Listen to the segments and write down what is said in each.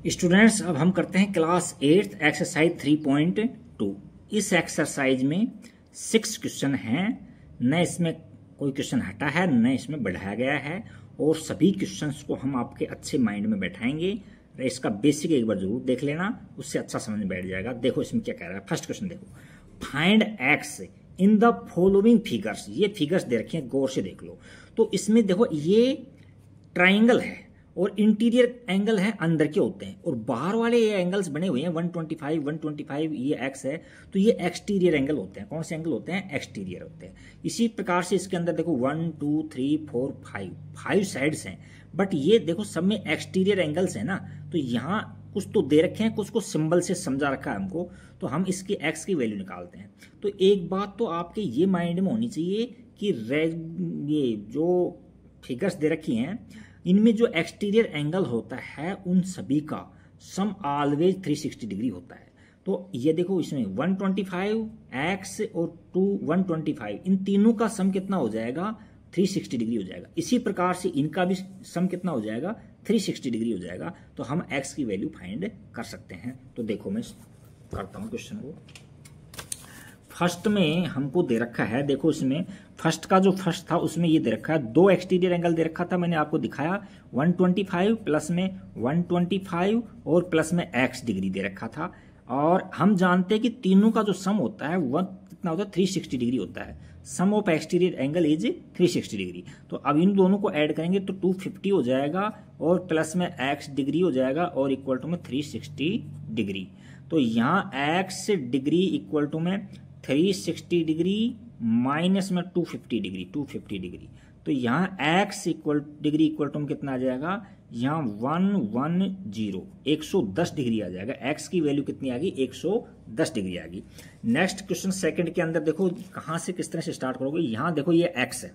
Students, अब हम करते हैं क्लास 8 एक्सरसाइज 3.2। इस एक्सरसाइज में 6 क्वेश्चन हैं, न इसमें कोई क्वेश्चन हटा है न इसमें बढ़ाया गया है, और सभी क्वेश्चंस को हम आपके अच्छे माइंड में बैठाएंगे। इसका बेसिक एक बार जरूर देख लेना, उससे अच्छा समझ में बैठ जाएगा। देखो इसमें क्या कह रहा है। फर्स्ट क्वेश्चन देखो, find x in the following figures. ये फिगर्स दे रखे हैं, गौर से देख लो। तो इसमें देखो ये ट्राइंगल है और इंटीरियर एंगल है अंदर के होते हैं, और बाहर वाले ये एंगल्स बने हुए हैं 125 125, ये एक्स है तो ये एक्सटीरियर एंगल होते हैं। कौन से एंगल होते हैं? एक्सटीरियर होते हैं। इसी प्रकार से इसके अंदर देखो 1 2 3 4 5 साइड्स हैं, बट ये देखो सब में एक्सटीरियर एंगल्स है ना। तो यहाँ कुछ तो दे रखे हैं, कुछ को सिंबल से समझा रखा है हमको, तो हम इसके एक्स की वैल्यू निकालते हैं। तो एक बात तो आपके ये माइंड में होनी चाहिए कि ये जो फिगर्स दे रखी हैं इनमें जो एक्सटीरियर एंगल होता है उन सभी का सम ऑलवेज 360 डिग्री होता है। तो ये देखो इसमें 125 एक्स और 125, इन तीनों का सम कितना हो जाएगा? 360 डिग्री हो जाएगा। इसी प्रकार से इनका भी सम कितना हो जाएगा? 360 डिग्री हो जाएगा। तो हम एक्स की वैल्यू फाइंड कर सकते हैं। तो देखो मैं करता हूं क्वेश्चन को। फर्स्ट में हमको दे रखा है, देखो इसमें फर्स्ट का जो फर्स्ट था उसमें ये दे रखा है, दो एक्सटीरियर एंगल दे रखा था, मैंने आपको दिखाया 125 प्लस में 125 और प्लस में x डिग्री दे रखा था। और हम जानते हैं कि तीनों का जो सम होता है वह कितना होता है? 360 डिग्री होता है। Sum of exterior angle is 360 degree. तो अब इन दोनों को ऐड करेंगे तो 250 हो जाएगा और प्लस में x डिग्री हो जाएगा और इक्वल टू में 360 डिग्री। तो यहाँ x डिग्री इक्वल टू में 360 डिग्री माइनस में 250 डिग्री। तो यहाँ x equal degree equal to में कितना आ जाएगा? यहाँ 110 डिग्री आ जाएगा। x की वैल्यू कितनी आ गई? 110 डिग्री आ गई। नेक्स्ट क्वेश्चन सेकंड के अंदर देखो कहाँ से किस तरह से स्टार्ट करोगे। यहाँ देखो ये x है,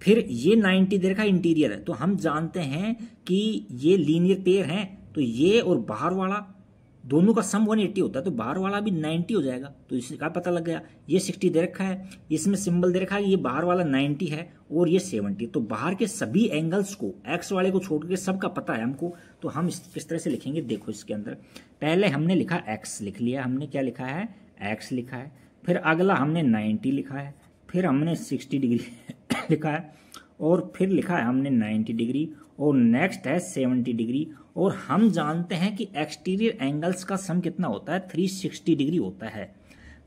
फिर ये 90 दे रखा इंटीरियर है। तो हम जानते हैं कि ये लीनियर पेयर है, तो ये और बाहर वाला दोनों का सम 180 होता है, तो बाहर वाला भी 90 हो जाएगा। तो इसका पता लग गया। ये 60 दे रखा है, इसमें सिंबल दे रखा है, ये बाहर वाला 90 है और ये 70। तो बाहर के सभी एंगल्स को एक्स वाले को छोड़ के सबका पता है हमको। तो हम किस तरह से लिखेंगे? देखो इसके अंदर पहले हमने लिखा एक्स लिख लिया, हमने क्या लिखा है? एक्स लिखा है। फिर अगला हमने 90 लिखा है, फिर हमने 60 डिग्री लिखा है, और फिर लिखा है हमने 90 डिग्री, और नेक्स्ट है 70 डिग्री। और हम जानते हैं कि एक्सटीरियर एंगल्स का सम कितना होता है? 360 डिग्री होता है।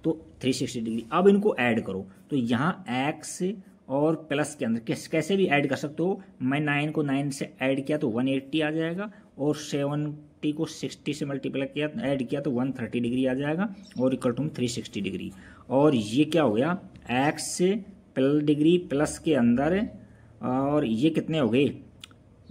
तो 360 डिग्री। अब इनको ऐड करो तो यहाँ एक्स और प्लस के अंदर कैसे भी ऐड कर सकते हो। मैं 9 को 9 से ऐड किया तो 180 आ जाएगा, और 70 को 60 से मल्टीप्लाई किया ऐड किया तो 130 डिग्री आ जाएगा, और इक्वल टू 360 डिग्री। और ये क्या हो गया? एक्स प्लस डिग्री प्लस के अंदर, और ये कितने हो गए?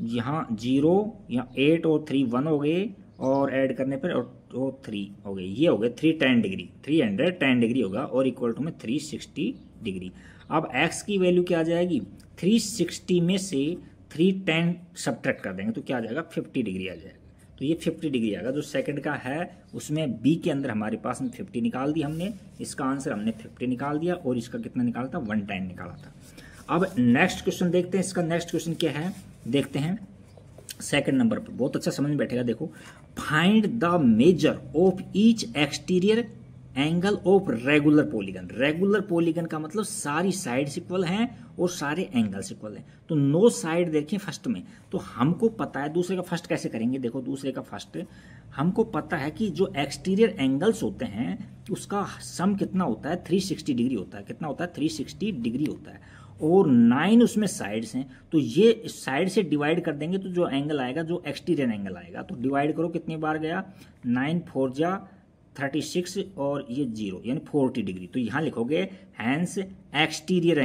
यहाँ 0, यहाँ 8 और 3 1 हो गए, और ऐड करने पर और 3 हो गए। ये हो गए 310 डिग्री, 310 डिग्री होगा, और इक्वल टू में 360 डिग्री। अब x की वैल्यू क्या आ जाएगी? 360 में से 310 सब्ट्रैक्ट कर देंगे तो क्या आ जाएगा? 50 डिग्री आ जाएगा। तो ये 50 डिग्री आएगा। जो सेकंड का है उसमें b के अंदर हमारे पास में 50 निकाल दी हमने, इसका आंसर हमने 50 निकाल दिया, और इसका कितना निकाला था? 110 निकाला था। अब नेक्स्ट क्वेश्चन देखते हैं। इसका नेक्स्ट क्वेश्चन क्या है देखते हैं। सेकंड नंबर पर बहुत अच्छा समझ में बैठेगा। देखो, find the major of each exterior angle of regular polygon. Regular polygon का मतलब सारी साइड्स इक्वल हैं और सारे एंगल्स इक्वल हैं। तो नो साइड देखें फर्स्ट में, तो हमको पता है दूसरे का फर्स्ट कैसे करेंगे। देखो दूसरे का फर्स्ट हमको पता है कि जो एक्सटीरियर एंगल्स होते हैं उसका सम कितना होता है? 360 डिग्री होता है। कितना होता है? 360 डिग्री होता है, और 9 उसमें साइड्स हैं। तो ये साइड से डिवाइड कर देंगे तो जो एंगल आएगा, जो एक्सटीरियर एंगल आएगा, तो डिवाइड करो कितनी बार गया? 9 4 जा 36 और ये 0 यानी 40 डिग्री। तो यहाँ लिखोगे हैंस एक्सटीरियर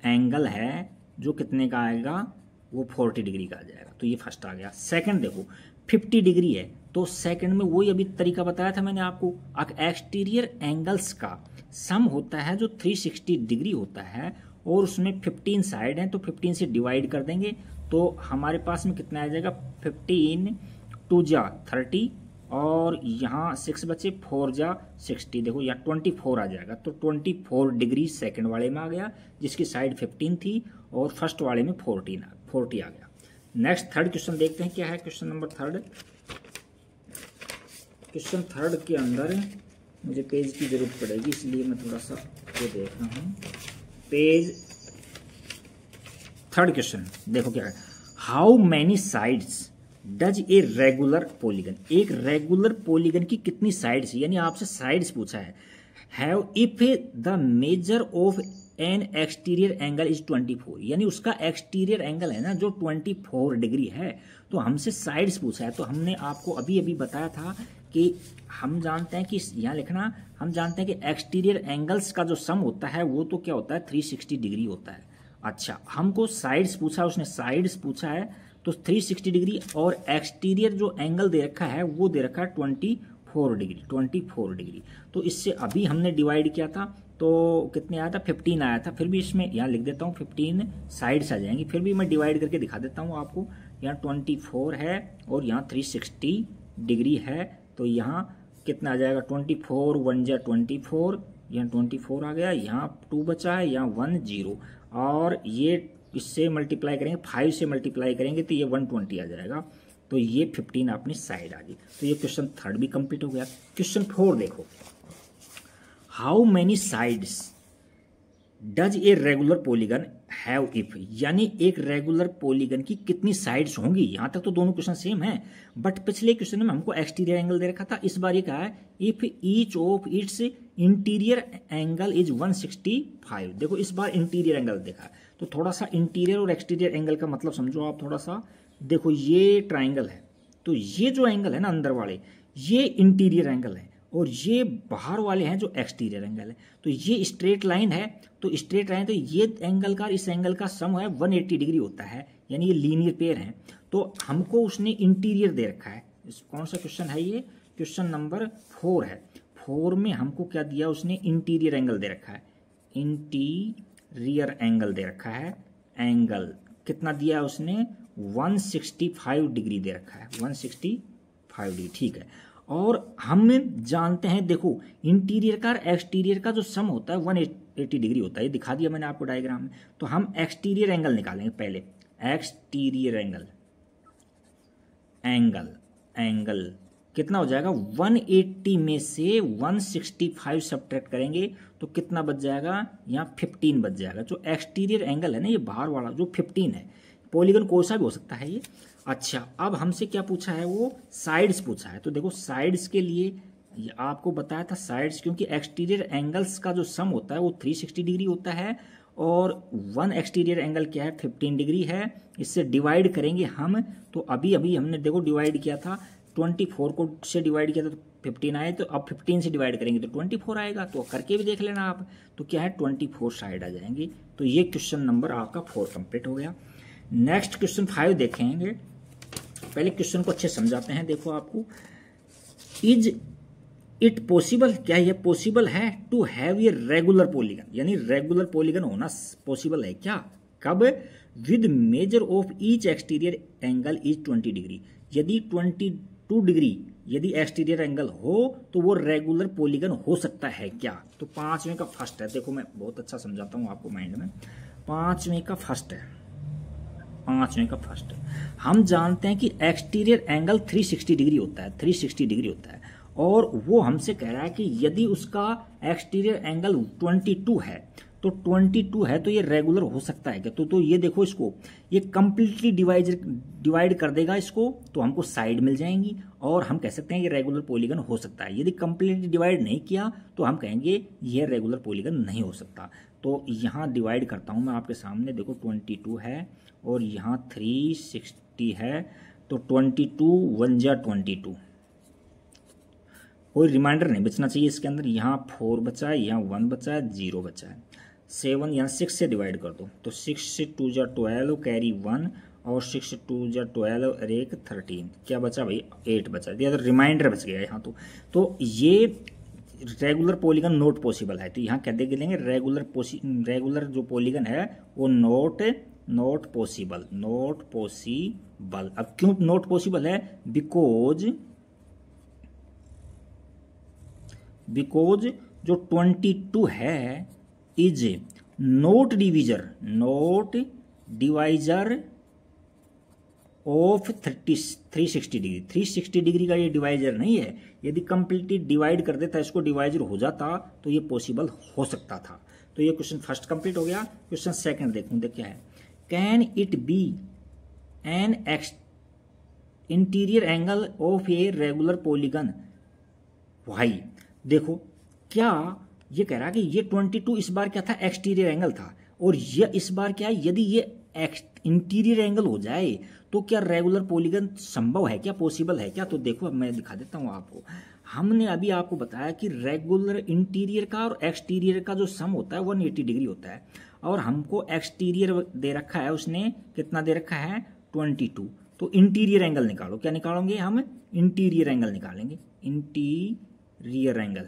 एंगल है जो कितने का आएगा? वो 40 डिग्री का आ जाएगा। तो ये फर्स्ट आ गया। सेकंड देखो 50 डिग्री है, तो सेकंड में वही अभी तरीका बताया था मैंने आपको। एक्सटीरियर एंगल्स का सम होता है जो 360 डिग्री होता है, और उसमें 15 साइड हैं, तो 15 से डिवाइड कर देंगे तो हमारे पास में कितना आ जाएगा? 15 2 जा 30, और यहाँ 6 बचे, 4 जा 60। देखो यहाँ 24 आ जाएगा। तो 24 डिग्री सेकंड वाले में आ गया जिसकी साइड 15 थी, और फर्स्ट वाले में 40 आ गया। नेक्स्ट थर्ड क्वेश्चन देखते हैं क्या है। Question number third, question third के अंदर मुझे पेज की जरूरत पड़ेगी, इसलिए मैं थोड़ा सा ये देख रहा हूँ। पेज थर्ड क्वेश्चन देखो क्या है। How many sides does a regular polygon, एक रेगुलर पॉलीगन की कितनी साइड्स, यानी आपसे साइड्स पूछा है। Have if the measure of N exterior angle is 24, यानी उसका एक्सटीरियर एंगल है ना जो 24 डिग्री है, तो हमसे साइड्स पूछा है। तो हमने आपको अभी अभी बताया था कि हम जानते हैं कि यहाँ लिखना, हम जानते हैं कि एक्सटीरियर एंगल्स का जो सम होता है वो तो क्या होता है 360 डिग्री होता है। अच्छा, हमको साइड्स पूछा है, उसने साइड्स पूछा है तो 360 डिग्री, और एक्सटीरियर जो एंगल दे रखा है वो दे रखा है 24 डिग्री, 24 डिग्री। तो इससे अभी हमने डिवाइड किया था तो कितने आया था, 15 आया था। फिर भी इसमें यहाँ लिख देता हूँ 15 साइड्स आ जाएंगी, फिर भी मैं डिवाइड करके दिखा देता हूँ आपको। यहाँ 24 है और यहाँ 360 डिग्री है, तो यहाँ कितना आ जाएगा 24 1 जा 24, यहाँ 24 आ गया, यहाँ 2 बचा है, यहाँ 1 0, और ये इससे मल्टीप्लाई करेंगे, 5 से मल्टीप्लाई करेंगे तो ये 120 आ जाएगा। तो ये 15 अपनी साइड आ गई। तो ये क्वेश्चन थर्ड भी कंप्लीट हो गया। क्वेश्चन 4 देखो, how many sides does a regular polygon have if, यानी एक रेगुलर पॉलीगन की कितनी साइड्स होंगी। यहां तक तो दोनों क्वेश्चन सेम है, बट पिछले क्वेश्चन में हमको एक्सटीरियर एंगल दे रखा था, इस बार ये कहा है if each of its interior angle is 165। देखो इस बार इंटीरियर एंगल देखा, तो थोड़ा सा इंटीरियर और एक्सटीरियर एंगल का मतलब समझो आप थोड़ा सा। देखो ये ट्राइंगल है, तो ये जो एंगल है ना अंदर वाले, ये इंटीरियर एंगल है, और ये बाहर वाले हैं जो एक्सटीरियर एंगल है। तो ये स्ट्रेट लाइन है, तो स्ट्रेट लाइन, तो ये एंगल का इस एंगल का सम है 180 डिग्री होता है, यानी ये लीनियर पेयर है। तो हमको उसने इंटीरियर दे रखा है। कौन सा क्वेश्चन है ये, क्वेश्चन नंबर 4 है। 4 में हमको क्या दिया उसने, इंटीरियर एंगल दे रखा है, इंटीरियर एंगल दे रखा है। एंगल कितना दिया उसने, 165 डिग्री दे रखा है, 165 डिग्री, ठीक है। और हम जानते हैं, देखो इंटीरियर का और एक्सटीरियर का जो सम होता है 180 डिग्री होता है, ये दिखा दिया मैंने आपको डायग्राम में। तो हम एक्सटीरियर एंगल निकालेंगे पहले, एक्सटीरियर एंगल, एंगल कितना हो जाएगा, 180 में से 165 सब्ट्रैक्ट करेंगे तो कितना बच जाएगा, यहाँ 15 बच जाएगा। जो एक्सटीरियर एंगल है ना ये बाहर वाला जो 15 है, पॉलीगन कोई सा भी हो सकता है ये। अच्छा, अब हमसे क्या पूछा है, वो साइड्स पूछा है। तो देखो साइड्स के लिए आपको बताया था साइड्स, क्योंकि एक्सटीरियर एंगल्स का जो सम होता है वो 360 डिग्री होता है, और 1 एक्सटीरियर एंगल क्या है 15 डिग्री है। इससे डिवाइड करेंगे हम, तो अभी हमने देखो डिवाइड किया था 24 को से डिवाइड किया था तो 15 आए, तो अब 15 से डिवाइड करेंगे तो 24 आएगा। तो करके भी देख लेना आप, तो क्या है 24 साइड आ जाएंगी। तो ये क्वेश्चन नंबर आपका 4 कंप्लीट हो गया। नेक्स्ट क्वेश्चन 5 देखेंगे। पहले क्वेश्चन को अच्छे समझाते हैं। देखो आपको, इज इट पॉसिबल, क्या यह पॉसिबल है to have a regular polygon, यानी रेगुलर पॉलीगन होना पॉसिबल है क्या, कब, with measure of each exterior angle is 20 degree, यदि 22 डिग्री यदि एक्सटीरियर एंगल हो तो वो रेगुलर पॉलीगन हो सकता है क्या। तो 5वें का फर्स्ट है, देखो मैं बहुत अच्छा समझाता हूं आपको माइंड में। 5वें का फर्स्ट है, 5वें का फर्स्ट है। हम जानते हैं कि एक्सटीरियर एंगल 360 डिग्री होता है, 360 डिग्री होता है, और वो हमसे कह रहा है कि यदि उसका एक्सटीरियर एंगल 22 है, तो 22 है तो ये रेगुलर हो सकता है क्या। तो ये देखो इसको, ये कंप्लीटली डिवाइड कर देगा इसको, तो हमको साइड मिल जाएंगी, और हम कह सकते हैं ये रेगुलर पॉलीगन हो सकता है। यदि कंप्लीटली डिवाइड नहीं किया तो हम कहेंगे ये रेगुलर पॉलीगन नहीं हो सकता। तो यहाँ डिवाइड करता हूँ मैं आपके सामने, देखो 22 है और यहाँ 360 है, तो 22 1 जा 22, कोई रिमाइंडर नहीं बचना चाहिए इसके अंदर। यहाँ 4 बचा है, यहाँ 1 बचा है, 0 बचा है। 7 यहाँ 6 से डिवाइड कर दो, तो 6 से 2 जा 12, कैरी 1, और 6 से 2 जा 12 और 1 13, क्या बचा भाई 8 बचा, तो रिमाइंडर बच गया यहाँ। तो ये रेगुलर पॉलीगन नॉट पॉसिबल है, तो यहाँ क्या देख लेंगे, रेगुलर जो पॉलीगन है वो नॉट पॉसिबल। अब क्यों नॉट पॉसिबल है, बिकॉज जो 22 है is not divisor of 360 degree. 360 degree का ये डिवाइजर नहीं है। यदि कंप्लीटली डिवाइड कर देता, इसको डिवाइजर हो जाता तो ये पॉसिबल हो सकता था। तो ये क्वेश्चन फर्स्ट कंप्लीट हो गया। क्वेश्चन सेकंड देखूं, देख क्या है। Can it be an interior angle of a regular polygon why. देखो क्या ये कह रहा है कि ये 22 इस बार क्या था, एक्सटीरियर एंगल था, और ये इस बार क्या है, यदि ये इंटीरियर एंगल हो जाए तो क्या रेगुलर पॉलीगन संभव है क्या, पॉसिबल है क्या। तो देखो अब मैं दिखा देता हूं आपको। हमने अभी आपको बताया कि रेगुलर इंटीरियर का और एक्सटीरियर का जो सम होता है 180 डिग्री होता है, और हमको एक्सटीरियर दे रखा है, उसने कितना दे रखा है 22। तो इंटीरियर एंगल निकालो, क्या निकालोगे हम, इंटीरियर एंगल निकालेंगे। इंटीरियर एंगल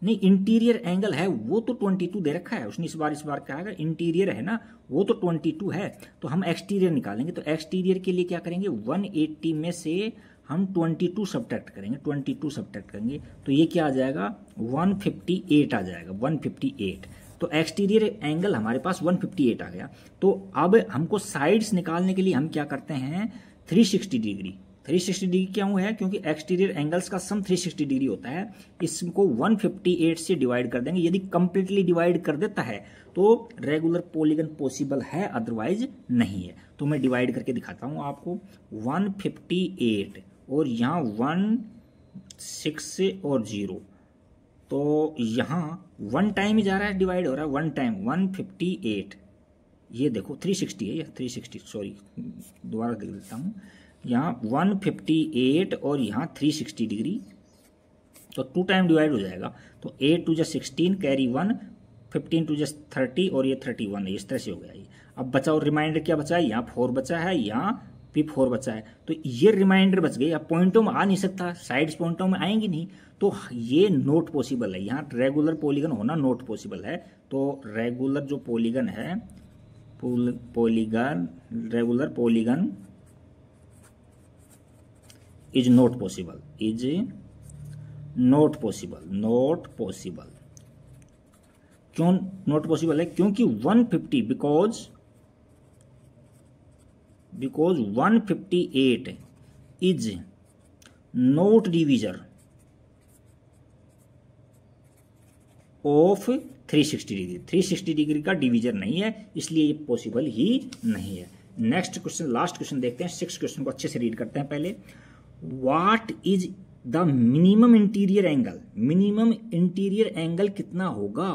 नहीं, इंटीरियर एंगल है वो तो 22 दे रखा है उसने, इस बार क्या है, इंटीरियर है ना वो तो 22 है। तो हम एक्सटीरियर निकालेंगे। तो एक्सटीरियर के लिए क्या करेंगे, 180 में से हम 22 सब्ट्रैक्ट करेंगे, 22 सब्ट्रैक्ट करेंगे तो ये क्या आ जाएगा 158 आ जाएगा, 158। तो एक्सटीरियर एंगल हमारे पास 158 आ गया। तो अब हमको साइड्स निकालने के लिए हम क्या करते हैं, 360 डिग्री। 360 डिग्री क्यों है, क्योंकि एक्सटीरियर एंगल्स का सम 360 डिग्री होता है। इसको 158 से डिवाइड कर देंगे। यदि कंप्लीटली डिवाइड कर देता है तो रेगुलर पॉलीगन पॉसिबल है, अदरवाइज नहीं है। तो मैं डिवाइड करके दिखाता हूं आपको। 158 और यहाँ 16 और 0, तो यहाँ 1 टाइम ही जा रहा है, डिवाइड हो रहा है 1 टाइम। 158 ये देखो 360 है, ये 360 सॉरी, दोबारा लिख देता हूँ। यहाँ 158 और यहाँ 360 डिग्री, तो 2 टाइम डिवाइड हो जाएगा। तो 8 टू 16 कैरी 1, 15 टू 30 और ये 31 है, इस तरह से हो गया ये। अब बचा और रिमाइंडर क्या बचा है, यहाँ 4 बचा है, यहाँ भी 4 बचा है। तो ये रिमाइंडर बच गई। अब पॉइंटों में आ नहीं सकता, साइड्स पॉइंटों में आएंगी नहीं, तो ये नोट पॉसिबल है। यहाँ रेगुलर पॉलीगन होना नोट पॉसिबल है। तो रेगुलर जो पॉलीगन है, regular polygon is not possible, is not possible, not possible. क्यों नॉट पॉसिबल है, क्योंकि 150 because 158 is not divisor of 360 degree. 360 degree का डिवीजर नहीं है, इसलिए ये पॉसिबल ही नहीं है। नेक्स्ट क्वेश्चन, लास्ट क्वेश्चन देखते हैं। 6 क्वेश्चन को अच्छे से रीड करते हैं पहले। What is the minimum interior angle, minimum interior angle कितना होगा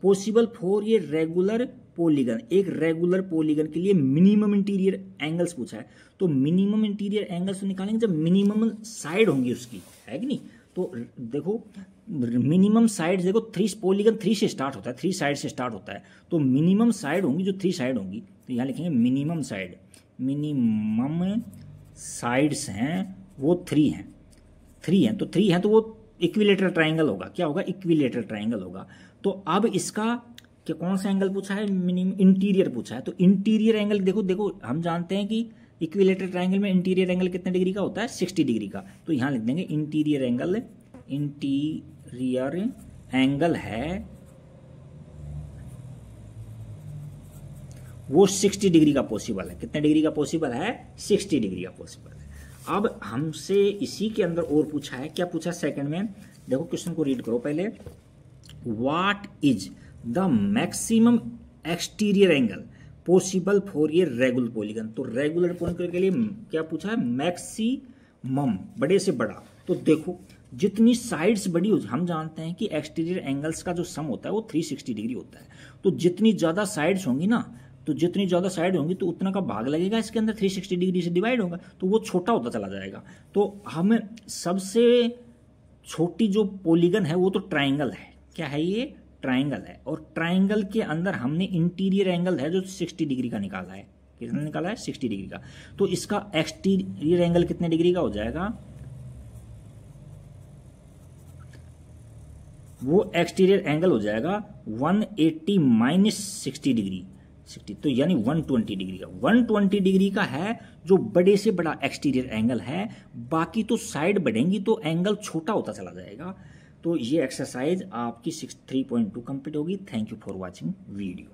पॉसिबल फॉर ये रेगुलर पॉलीगन। एक रेगुलर पॉलीगन के लिए मिनिमम इंटीरियर एंगल्स पूछा है, तो मिनिमम इंटीरियर एंगल्स निकालेंगे जब मिनिमम साइड होंगी उसकी, है कि नहीं। तो देखो मिनिमम साइड देखो, 3 पॉलीगन 3 से स्टार्ट होता है, 3 साइड से स्टार्ट होता है। तो मिनिमम साइड होंगी जो 3 साइड होंगी, तो यहाँ लिखेंगे मिनिमम साइड। मिनिमम साइड्स हैं वो 3 हैं, 3 हैं, तो 3 हैं तो वो इक्विलेटरल ट्राइंगल होगा। क्या होगा, इक्विलेटरल ट्राइंगल होगा। तो अब इसका कि कौन सा एंगल पूछा है, मिनिमम इंटीरियर पूछा है। तो इंटीरियर एंगल देखो हम जानते हैं कि इक्विलेटरल ट्राइंगल में इंटीरियर एंगल कितने डिग्री का होता है, 60 डिग्री का। तो यहां लिख देंगे इंटीरियर एंगल, इंटीरियर एंगल है वो 60 डिग्री का पॉसिबल है। कितने डिग्री का पॉसिबल है, 60 डिग्री का पॉसिबल है। अब हमसे इसी के अंदर और पूछा है, क्या पूछा सेकंड में, देखो क्वेश्चन को रीड करो पहले। What is the maximum exterior angle possible for ये रेगुलर पॉलीगन। तो रेगुलर पॉलीगन के लिए क्या पूछा है, मैक्सिमम, बड़े से बड़ा। तो देखो जितनी साइड्स बड़ी हो, हम जानते हैं कि एक्सटीरियर एंगल्स का जो सम होता है वो 360 डिग्री होता है। तो जितनी ज्यादा साइड्स होंगी ना, तो जितनी ज्यादा साइड होंगी तो उतना का भाग लगेगा इसके अंदर, 360 डिग्री से डिवाइड होगा, तो वो छोटा होता चला जाएगा। तो हमें सबसे छोटी जो पॉलीगन है वो तो ट्राइंगल है। क्या है ये, ट्राइंगल है। और ट्राइंगल के अंदर हमने इंटीरियर एंगल है जो 60 डिग्री का निकाला है। कितना निकाला है, 60 डिग्री का। तो इसका एक्सटीरियर एंगल कितने डिग्री का हो जाएगा, वो एक्सटीरियर एंगल हो जाएगा 180 माइनस 60 डिग्री, 60, तो यानी 120 डिग्री का। 120 डिग्री का है जो बड़े से बड़ा एक्सटीरियर एंगल है। बाकी तो साइड बढ़ेंगी तो एंगल छोटा होता चला जाएगा। तो ये एक्सरसाइज आपकी 3.2 कंप्लीट होगी। Thank you for watching video.